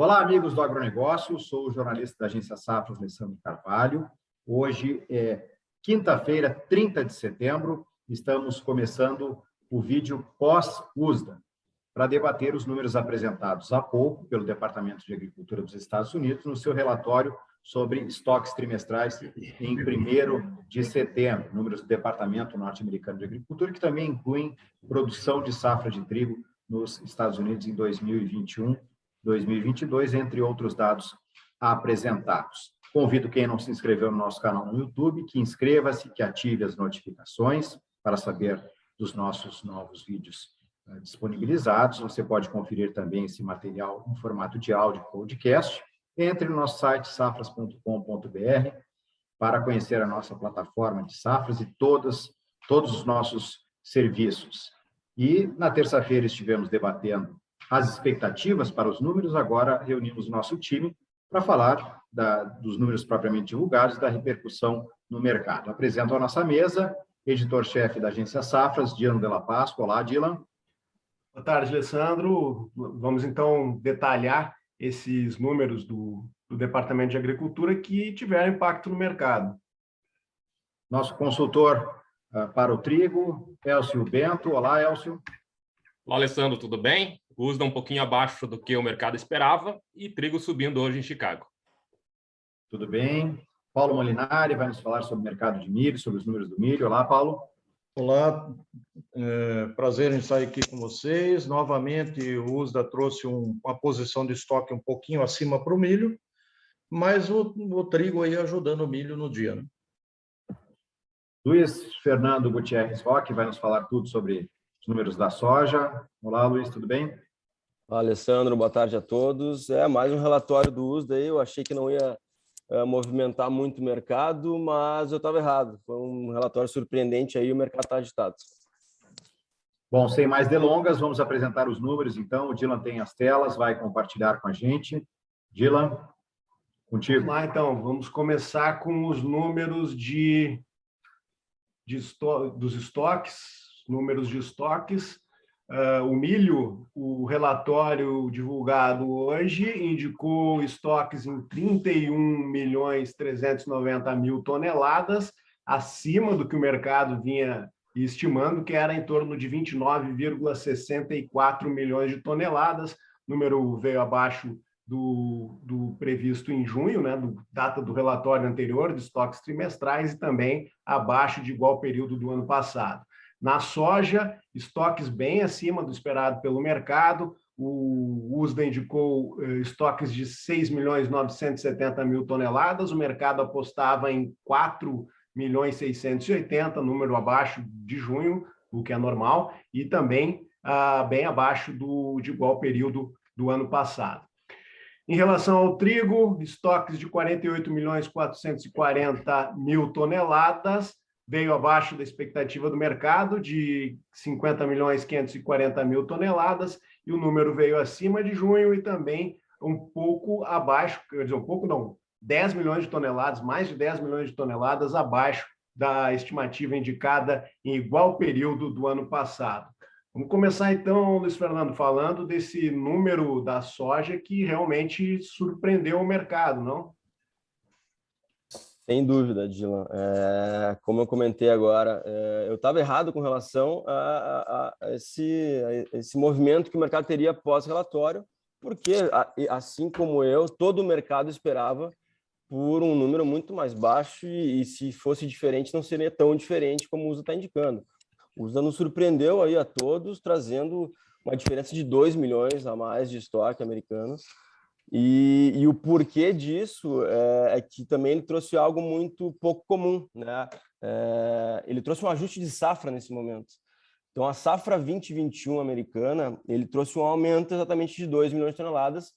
Olá, amigos do agronegócio, sou o jornalista da agência Safras, Alessandro Carvalho. Hoje é quinta-feira, 30 de setembro, estamos começando o vídeo pós-USDA, para debater os números apresentados há pouco pelo Departamento de Agricultura dos Estados Unidos no seu relatório sobre estoques trimestrais em 1º de setembro, números do Departamento Norte-Americano de Agricultura, que também incluem produção de safra de trigo nos Estados Unidos em 2021, 2022, entre outros dados apresentados. Convido quem não se inscreveu no nosso canal no YouTube, que inscreva-se, que ative as notificações para saber dos nossos novos vídeos disponibilizados. Você pode conferir também esse material em formato de áudio podcast. Entre no nosso site safras.com.br para conhecer a nossa plataforma de safras e todos os nossos serviços. E na terça-feira estivemos debatendo as expectativas para os números, agora reunimos o nosso time para falar dos números propriamente divulgados e da repercussão no mercado. Apresento a nossa mesa, editor-chefe da agência Safras, Dylan Della Páscoa. Olá, Dylan. Boa tarde, Alessandro. Vamos, então, detalhar esses números do Departamento de Agricultura que tiveram impacto no mercado. Nosso consultor para o trigo, Elcio Bento. Olá, Elcio. Olá, Alessandro, tudo bem? USDA um pouquinho abaixo do que o mercado esperava e trigo subindo hoje em Chicago. Tudo bem. Paulo Molinari vai nos falar sobre o mercado de milho, sobre os números do milho. Olá, Paulo. Olá, prazer em estar aqui com vocês. Novamente, o USDA trouxe uma posição de estoque um pouquinho acima para o milho, mas o trigo aí ajudando o milho no dia, né? Luiz Fernando Gutierrez Roque vai nos falar tudo sobre os números da soja. Olá, Luiz, tudo bem? Olá, Alessandro, boa tarde a todos. Mais um relatório do USDA aí, eu achei que não ia movimentar muito o mercado, mas eu estava errado. Foi um relatório surpreendente aí, o mercado está agitado. Bom, sem mais delongas, vamos apresentar os números, então. O Dylan tem as telas, vai compartilhar com a gente. Dylan, contigo. Vamos lá, então. Vamos começar com os números dos estoques, números de estoques. O milho, o relatório divulgado hoje, indicou estoques em 31.390.000 toneladas, acima do que o mercado vinha estimando, que era em torno de 29,64 milhões de toneladas. O número veio abaixo do previsto em junho, né, data do relatório anterior, de estoques trimestrais, e também abaixo de igual período do ano passado. Na soja, estoques bem acima do esperado pelo mercado. O USDA indicou estoques de 6.970.000 toneladas. O mercado apostava em 4.680.000, número abaixo de junho, o que é normal, e também bem abaixo de igual período do ano passado. Em relação ao trigo, estoques de 48.440.000 toneladas, veio abaixo da expectativa do mercado de 50.540.000 toneladas, e o número veio acima de junho e também um pouco abaixo, quer dizer, um pouco não, 10 milhões de toneladas, mais de 10 milhões de toneladas abaixo da estimativa indicada em igual período do ano passado. Vamos começar, então, Luiz Fernando, falando desse número da soja que realmente surpreendeu o mercado, não? Sem dúvida, Dylan. Como eu comentei agora, eu estava errado com relação a esse movimento que o mercado teria pós-relatório, porque, assim como eu, todo o mercado esperava por um número muito mais baixo e se fosse diferente, não seria tão diferente como o USDA está indicando. O USDA nos surpreendeu aí a todos, trazendo uma diferença de 2 milhões a mais de estoque americano. E o porquê disso é que também ele trouxe algo muito pouco comum, né? Ele trouxe um ajuste de safra nesse momento. Então, a safra 2021 americana, ele trouxe um aumento exatamente de 2 milhões de toneladas,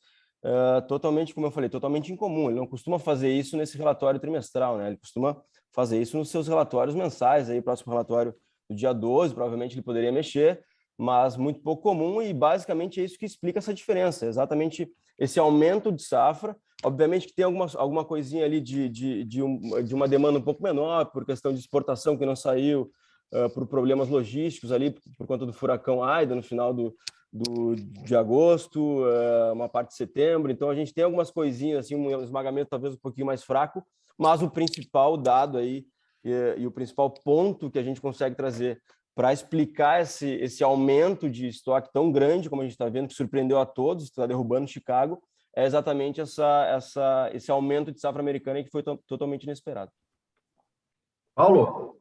totalmente, como eu falei, totalmente incomum. Ele não costuma fazer isso nesse relatório trimestral, né? Ele costuma fazer isso nos seus relatórios mensais. Aí, próximo relatório do dia 12, provavelmente ele poderia mexer, mas muito pouco comum, e basicamente é isso que explica essa diferença, exatamente esse aumento de safra. Obviamente que tem alguma coisinha ali de uma demanda um pouco menor, por questão de exportação que não saiu, por problemas logísticos ali, por conta do furacão Aida no final do de agosto, uma parte de setembro. Então, a gente tem algumas coisinhas, assim, um esmagamento talvez um pouquinho mais fraco, mas o principal dado aí e o principal ponto que a gente consegue trazer para explicar esse aumento de estoque tão grande, como a gente está vendo, que surpreendeu a todos, está derrubando Chicago, é exatamente esse aumento de safra americana que foi totalmente inesperado. Paulo,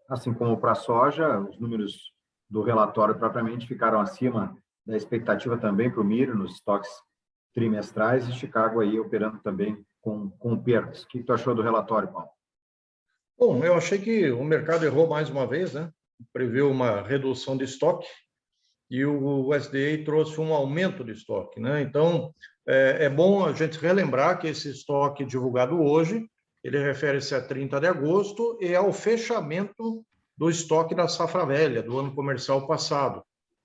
assim como para a soja, os números do relatório propriamente ficaram acima da expectativa também para o milho nos estoques trimestrais, e Chicago aí operando também com perdas. O que tu achou do relatório, Paulo? Bom, eu achei que o mercado errou mais uma vez, né? Previu uma redução de estoque e o USDA trouxe um aumento de estoque, né? Então, é bom a gente relembrar que esse estoque divulgado hoje, ele refere-se a 30 de agosto e ao fechamento do estoque da safra velha, do ano comercial passado.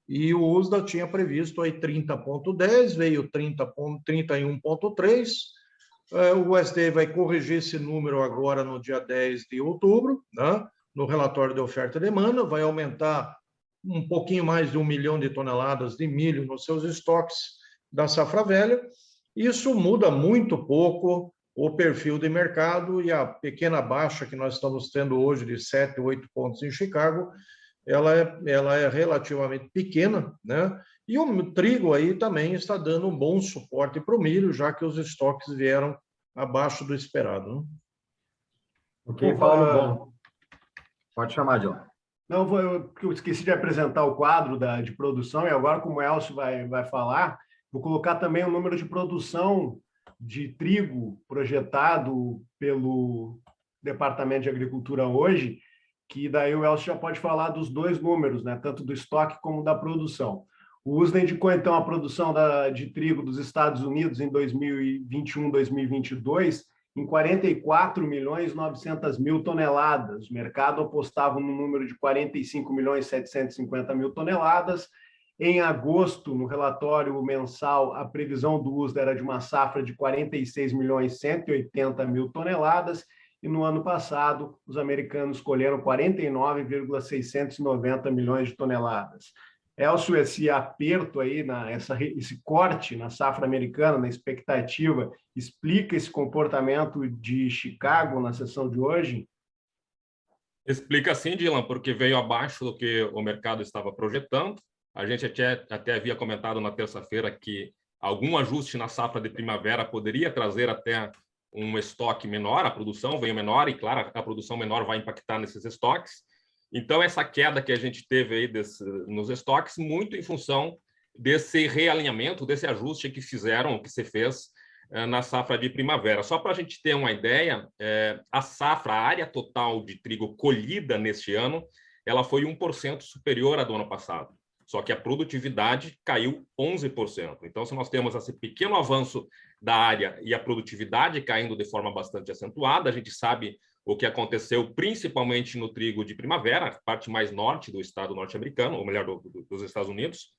E o USDA tinha previsto aí 30,10, veio 31,3. O USDA vai corrigir esse número agora no dia 10 de outubro, né? No relatório de oferta e demanda, vai aumentar um pouquinho mais de 1 milhão de toneladas de milho nos seus estoques da safra velha. Isso muda muito pouco o perfil de mercado, e a pequena baixa que nós estamos tendo hoje de 7, 8 pontos em Chicago, ela é relativamente pequena, né? E o trigo aí também está dando um bom suporte para o milho, já que os estoques vieram abaixo do esperado, né? Ok, Paulo, bom. Pode chamar, John. Não, eu esqueci de apresentar o quadro de produção, e agora, como o Elcio vai falar, vou colocar também o número de produção de trigo projetado pelo Departamento de Agricultura hoje, que daí o Elcio já pode falar dos dois números, né? Tanto do estoque como da produção. O USDA indicou, então, a produção de trigo dos Estados Unidos em 2021, 2022, em 44.900.000 toneladas. O mercado apostava no número de 45.750.000 toneladas. Em agosto, no relatório mensal, a previsão do USDA era de uma safra de 46.180.000 toneladas, e no ano passado, os americanos colheram 49,690 milhões de toneladas. Elcio, esse aperto aí, esse corte na safra americana, na expectativa, explica esse comportamento de Chicago na sessão de hoje? Explica sim, Dylan, porque veio abaixo do que o mercado estava projetando. A gente até havia comentado na terça-feira que algum ajuste na safra de primavera poderia trazer até um estoque menor, a produção veio menor, e claro, a produção menor vai impactar nesses estoques. Então, essa queda que a gente teve aí nos estoques, muito em função desse realinhamento, desse ajuste que se fez na safra de primavera. Só para a gente ter uma ideia, a área total de trigo colhida neste ano, ela foi 1% superior à do ano passado. Só que a produtividade caiu 11%. Então, se nós temos esse pequeno avanço da área e a produtividade caindo de forma bastante acentuada, a gente sabe o que aconteceu principalmente no trigo de primavera, a parte mais norte do estado norte-americano, ou melhor, dos Estados Unidos,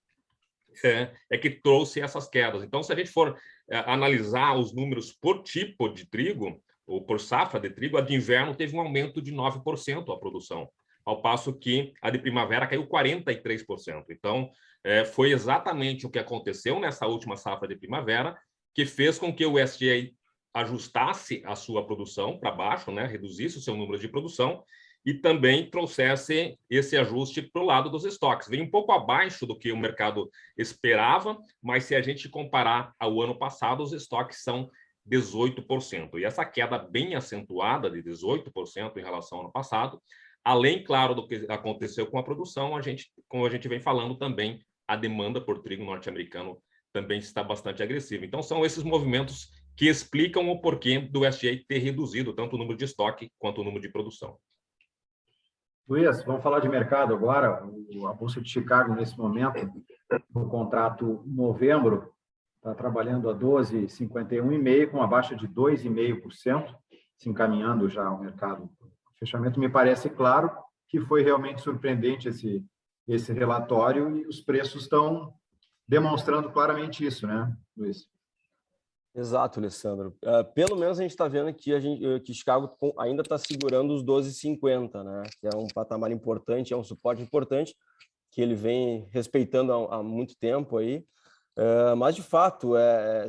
é que trouxe essas quedas. Então, se a gente for analisar os números por tipo de trigo, ou por safra de trigo, a de inverno teve um aumento de 9% a produção, ao passo que a de primavera caiu 43%. Então, foi exatamente o que aconteceu nessa última safra de primavera que fez com que o USDA ajustasse a sua produção para baixo, né, reduzisse o seu número de produção e também trouxesse esse ajuste para o lado dos estoques. Veio um pouco abaixo do que o mercado esperava, mas se a gente comparar ao ano passado, os estoques são 18%. E essa queda bem acentuada de 18% em relação ao ano passado, além, claro, do que aconteceu com a produção, como a gente vem falando também, a demanda por trigo norte-americano também está bastante agressiva. Então, são esses movimentos que explicam o porquê do USDA ter reduzido tanto o número de estoque quanto o número de produção. Luiz, vamos falar de mercado agora. A Bolsa de Chicago, nesse momento, no contrato novembro, está trabalhando a 12,51,5, com uma baixa de 2,5%, se encaminhando já ao mercado. O fechamento me parece claro que foi realmente surpreendente esse relatório, e os preços estão demonstrando claramente isso, né, Luiz? Exato, Alessandro. Pelo menos a gente está vendo que Chicago ainda está segurando os 12,50, né? Que é um patamar importante, é um suporte importante. que ele vem respeitando há muito tempo aí. Mas, de fato,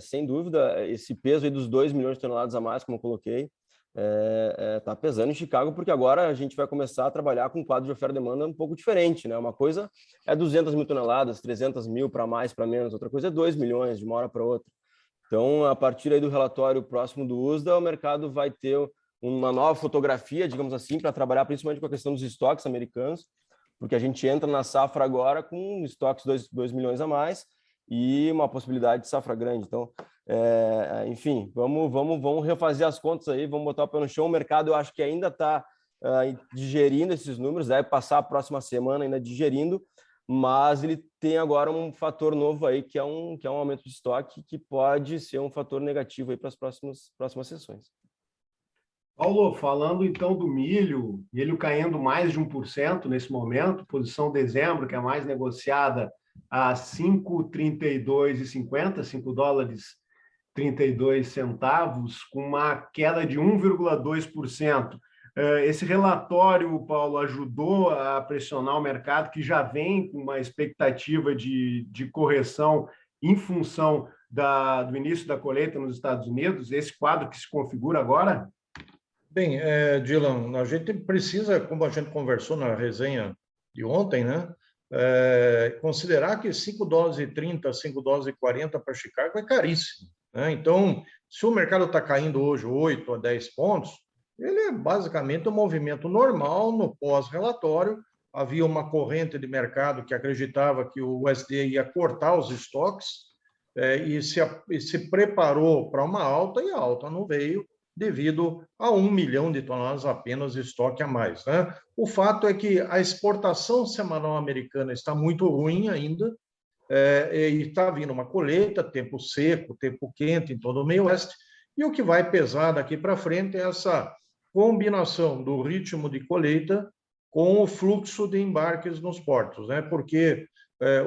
sem dúvida, esse peso aí dos 2 milhões de toneladas a mais, como eu coloquei, está pesando em Chicago, porque agora a gente vai começar a trabalhar com um quadro de oferta e demanda um pouco diferente, né? Uma coisa é 200 mil toneladas, 300 mil para mais, para menos, outra coisa é 2 milhões de uma hora para outra. Então, a partir aí do relatório próximo do USDA, o mercado vai ter uma nova fotografia, digamos assim, para trabalhar principalmente com a questão dos estoques americanos, porque a gente entra na safra agora com estoques 2 milhões a mais e uma possibilidade de safra grande. Então, enfim, vamos refazer as contas aí, vamos botar o pé no chão. O mercado, eu acho que ainda está digerindo esses números, deve passar a próxima semana ainda digerindo, mas ele tem agora um fator novo aí, que é um aumento de estoque, que pode ser um fator negativo aí para as próximas sessões. Paulo, falando então do milho caindo mais de 1% nesse momento, posição dezembro, que é a mais negociada, a 5,3250, 5 dólares 32 centavos, com uma queda de 1,2%. Esse relatório, Paulo, ajudou a pressionar o mercado, que já vem com uma expectativa de correção em função do início da colheita nos Estados Unidos, esse quadro que se configura agora? Bem, Dylan, a gente precisa, como a gente conversou na resenha de ontem, né, considerar que 5 dólares e 30, 5 dólares e 40 para Chicago é caríssimo, né? Então, se o mercado está caindo hoje 8 a 10 pontos, ele é basicamente um movimento normal no pós-relatório. Havia uma corrente de mercado que acreditava que o USDA ia cortar os estoques e se preparou para uma alta, e a alta não veio devido a 1 milhão de toneladas apenas de estoque a mais, né? O fato é que a exportação semanal americana está muito ruim ainda, e está vindo uma colheita, tempo seco, tempo quente em todo o meio oeste, e o que vai pesar daqui para frente é essa combinação do ritmo de colheita com o fluxo de embarques nos portos, né? Porque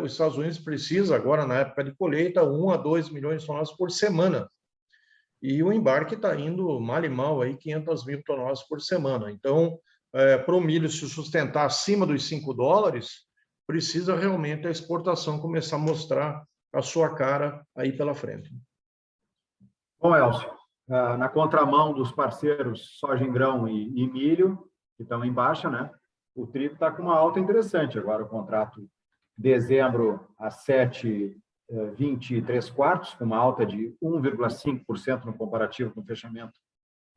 os Estados Unidos precisa agora, na época de colheita, 1 a 2 milhões de toneladas por semana. E o embarque está indo mal e mal aí 500 mil toneladas por semana. Então, para o milho se sustentar acima dos 5 dólares, precisa realmente a exportação começar a mostrar a sua cara aí pela frente. Bom, Elcio, na contramão dos parceiros soja em grão e milho, que estão em baixa, né? O trigo está com uma alta interessante. Agora o contrato dezembro a 7,23, com uma alta de 1,5% no comparativo com o fechamento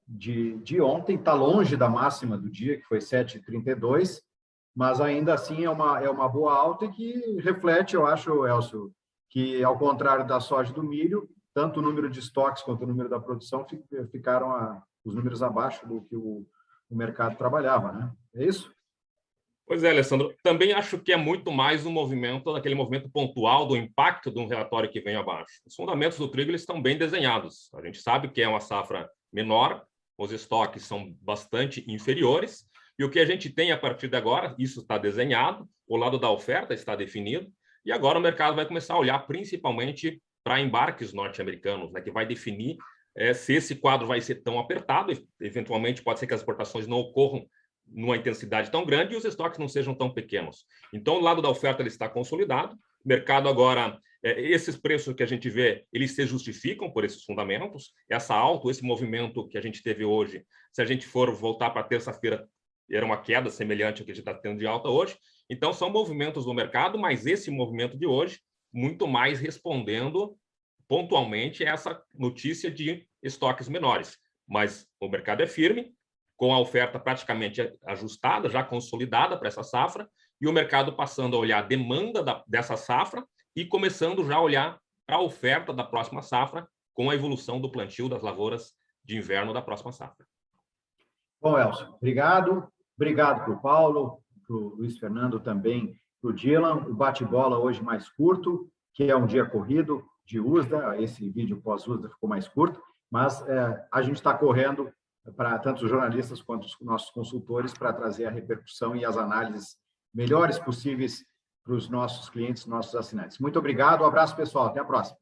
de ontem. Está longe da máxima do dia, que foi 7,32, mas ainda assim é uma boa alta e que reflete, eu acho, Elcio, que ao contrário da soja e do milho, tanto o número de estoques quanto o número da produção ficaram os números abaixo do que o mercado trabalhava, né? É isso? Pois é, Alessandro. Também acho que é muito mais daquele movimento pontual do impacto de um relatório que vem abaixo. Os fundamentos do trigo eles estão bem desenhados. A gente sabe que é uma safra menor, os estoques são bastante inferiores, e o que a gente tem a partir de agora, isso está desenhado, o lado da oferta está definido, e agora o mercado vai começar a olhar principalmente para embarques norte-americanos, né, que vai definir se esse quadro vai ser tão apertado, eventualmente pode ser que as exportações não ocorram numa intensidade tão grande e os estoques não sejam tão pequenos. Então, o lado da oferta ele está consolidado, o mercado agora, esses preços que a gente vê, eles se justificam por esses fundamentos, essa alta, esse movimento que a gente teve hoje, se a gente for voltar para terça-feira, era uma queda semelhante ao que a gente está tendo de alta hoje. Então, são movimentos do mercado, mas esse movimento de hoje, muito mais respondendo pontualmente a essa notícia de estoques menores. Mas o mercado é firme, com a oferta praticamente ajustada, já consolidada para essa safra, e o mercado passando a olhar a demanda dessa safra e começando já a olhar para a oferta da próxima safra com a evolução do plantio das lavouras de inverno da próxima safra. Bom, Elcio, obrigado. Obrigado para o Paulo, para o Luiz Fernando também, para o Dylan. O bate-bola hoje mais curto, que é um dia corrido de USDA. Esse vídeo pós-USDA ficou mais curto, mas a gente está correndo para tanto os jornalistas quanto os nossos consultores para trazer a repercussão e as análises melhores possíveis para os nossos clientes, nossos assinantes. Muito obrigado, um abraço, pessoal, até a próxima.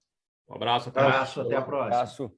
Um abraço, até a próxima. Abraço.